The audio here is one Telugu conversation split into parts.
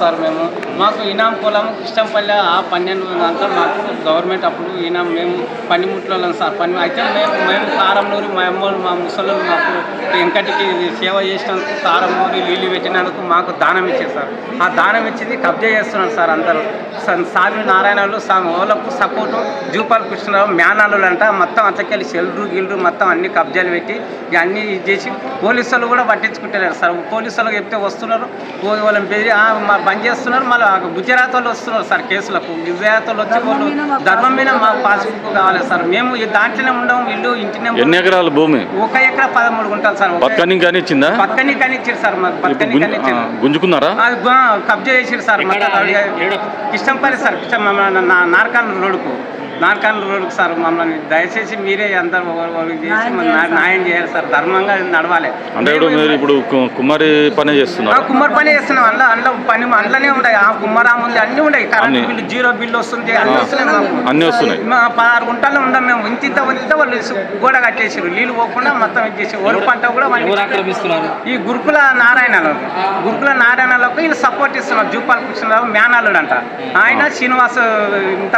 సార్ మేము. మాకు ఇనాం పొలం కిష్టంపల్లి ఆ 12 దాంట్లో మాకు గవర్నమెంట్ అప్పుడు ఇనాం మేము పనిముట్లలో సార్ అయితే మేము కారంనూరి మా అమ్మోళ్ళు మా ముసలోళ్ళు మాకు వెంకటికి సేవ చేసినందుకు కారంనూరి నీళ్ళు పెట్టినందుకు మాకు దానం ఇచ్చారు సార్. ఆ దానం ఇచ్చింది కబ్జా చేస్తున్నారు సార్ అందరూ. సామి నారాయణలు వాళ్ళకు సపోర్టు జూపాల్ కృష్ణరావు మేనాలు అంట మొత్తం అంతకెళ్ళి సెల్లు గిల్లు మొత్తం అన్ని కబ్జాలు పెట్టి అన్నీ చేసి పోలీసులు కూడా పట్టించుకుంటున్నారు సార్. పోలీసులకు చెప్తే వస్తున్నారు, వాళ్ళని బంద్ చేస్తున్నారు. మళ్ళీ గుజరాత్ వాళ్ళు వస్తున్నారు సార్ కేసులకు. గుజరాత్ వాళ్ళు వచ్చి వాళ్ళు ధర్మం మీద మాకు పాస్బుక్ కావాలి సార్. మేము దాంట్లోనే ఉండము. ఇల్లు ఇంటినే. ఎన్ని ఎకరాల భూమి? 1 ఎకరా 13 గుంటలు సార్. పక్కని కానిచ్చిందా? పక్కని కానిచ్చారు సార్. మాకు పక్కని కానిచ్చారు. గుంజుకున్నారా? కబ్జా చేసారు సార్. కిష్టంపల్లి సార్. నార్కాన్ రోడ్కు సార్. మమ్మల్ని దయచేసి మీరే అందరూ చేసి న్యాయం చేయాలి సార్. ధర్మంగా నడవాలి. అంటే మీరు ఇప్పుడు కుమ్మరి పని చేస్తున్నారు? కుమ్మరి పని చేస్తున్నాం. అందులో పని అందులోనే ఉన్నాయి. ఆ కుమ్మరాము ఉంది, అన్నీ ఉన్నాయి. కరెంట్ బిల్లు 0 బిల్లు వస్తుంది, అన్నీ వస్తున్నాయి. 16 గుంటల్లో ఉందాం మేము. ఇంత వాళ్ళు గోడ కట్టేసారు. నీళ్ళు పోకుండా మొత్తం ఇచ్చేసి ఒరు పంట కూడా ఈ గురుకుల నారాయణలకు వీళ్ళు సపోర్ట్ ఇస్తున్నారు. జూపాల్ కృష్ణరావు మేనాలుడు అంట. ఆయన శ్రీనివాస్ ఇంత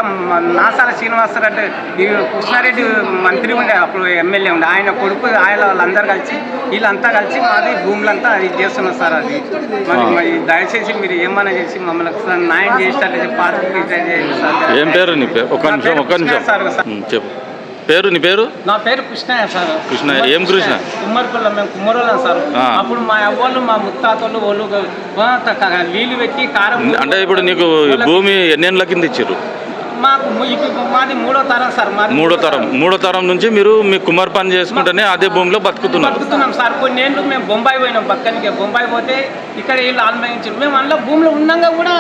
నాసాల శ్రీనివాసరావు అంటే ఈ కృష్ణారెడ్డి మంత్రి ఉండే అప్పుడు ఎమ్మెల్యే ఉండే. ఆయన కొడుకు వాళ్ళందరూ కలిసి వీళ్ళంతా కలిసి మాది భూములంతా అది చేస్తున్నారు సార్. అది మరి దయచేసి మీరు ఏమన్నా చేసి మమ్మల్ని న్యాయం చేసేటట్టు ఏం పేరు నీ పేరు? ఒక్క నిమిషం సార్ చెప్పు. పేరు నీ పేరు? నా పేరు కృష్ణయ్య సార్. కృష్ణయ్య. ఏం కృష్ణ? కుమ్మరిపల్లి. మేము కుమ్మరోళ్ళం సార్. అప్పుడు మా అవ్వళ్ళు మా ముత్తాతలు వాళ్ళు నీళ్ళు పెట్టి కారం. అంటే ఇప్పుడు నీకు భూమి ఎన్నేళ్ళ కింద ఇచ్చారు? మాది 3వ తరం సార్. మూడో తరం నుంచి మీరు మీ కుమ్మరి పని చేసుకుంటేనే అదే భూమిలో బతుకుతున్నాం సార్. కొన్ని ఏళ్ళు మేము బొంబాయి పోయినాం. పక్కనికి బొంబాయి పోతే ఇక్కడ వీళ్ళు ఆన్లయించారు. మేము అందులో భూమిలో ఉన్నాగా కూడా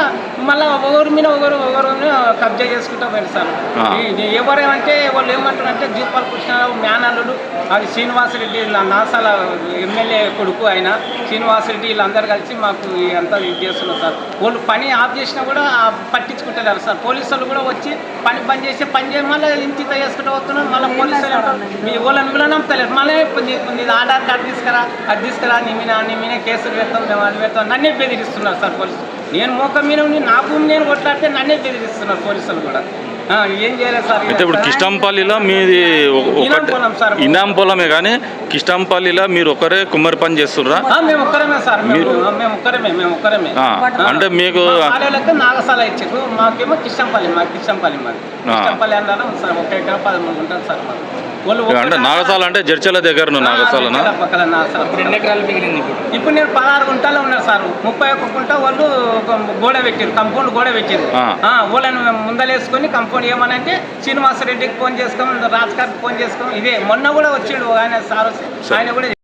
మళ్ళీ ఒకరి మీద ఒకరు కబ్జా చేసుకుంటూ పోయింది సార్. ఎవరేమంటే వాళ్ళు ఏమంటారంటే జూపాల్ కృష్ణరావు మేనల్లుడు, అది శ్రీనివాసరెడ్డి నాసాల ఎమ్మెల్యే కొడుకు ఆయన శ్రీనివాసరెడ్డి వీళ్ళందరూ కలిసి మాకు అంతా ఇది చేస్తున్నారు సార్. వాళ్ళు పని ఆఫ్ చేసినా కూడా పట్టించుకుంటున్నారు సార్. పోలీసులు కూడా వచ్చి పని చేసి మళ్ళీ ఇంత చేసుకుంటూ వస్తున్నాం. మళ్ళీ పోలీసులు మీ వాళ్ళని నమ్ముతలేరు. మళ్ళీ ఆధార్ కార్డు తీసుకురా నీ మీద కేసులు పెడతాం, మేము అది పెడతాం. నన్నే బెదిరిస్తున్నారు సార్ పోలీసులు. నేను మోక మీద నా భూమి నేను కొట్లాడితే నన్నే బెదిరిస్తున్నారు పోలీసులు కూడా. ఏం చేయలేదు సార్. అయితే ఇప్పుడు కిష్టంపల్లిలో మీది ఇనాం పొలమే కానీ కిష్టంపల్లిలో మీరు ఒకరే కుమ్మరి పని చేస్తున్నారా? మేము ఒక్కరమే సార్. మేము ఒక్కరమే. అంటే మీకు నాగసాల ఇచ్చారు. మాకేమో కిష్టంపల్లి మాది. కిష్టంపల్లి అన్నారు సార్. 1 ఎకరా 13 గుంటలు సార్ మాది. అంటే నాగసాల అంటే జడ్చల దగ్గర నాగసాలనా? పక్కన నాగసాల 2 ఎకరాలు మిగిలింది. ఇప్పుడు నేను 16 గుంటలు ఉన్నారు సార్. 31 గుంట వాళ్ళు గోడ పెట్టారు, కంపౌండ్ గోడ పెట్టారు. వాళ్ళని ముందలేసుకొని కంపౌండ్ ఏమనంటే శ్రీనివాసరెడ్డికి ఫోన్ చేసుకోం, రాజ్ గారికి ఫోన్ చేసుకోం. ఇదే మొన్న కూడా వచ్చిండు ఆయన సార్. ఆయన కూడా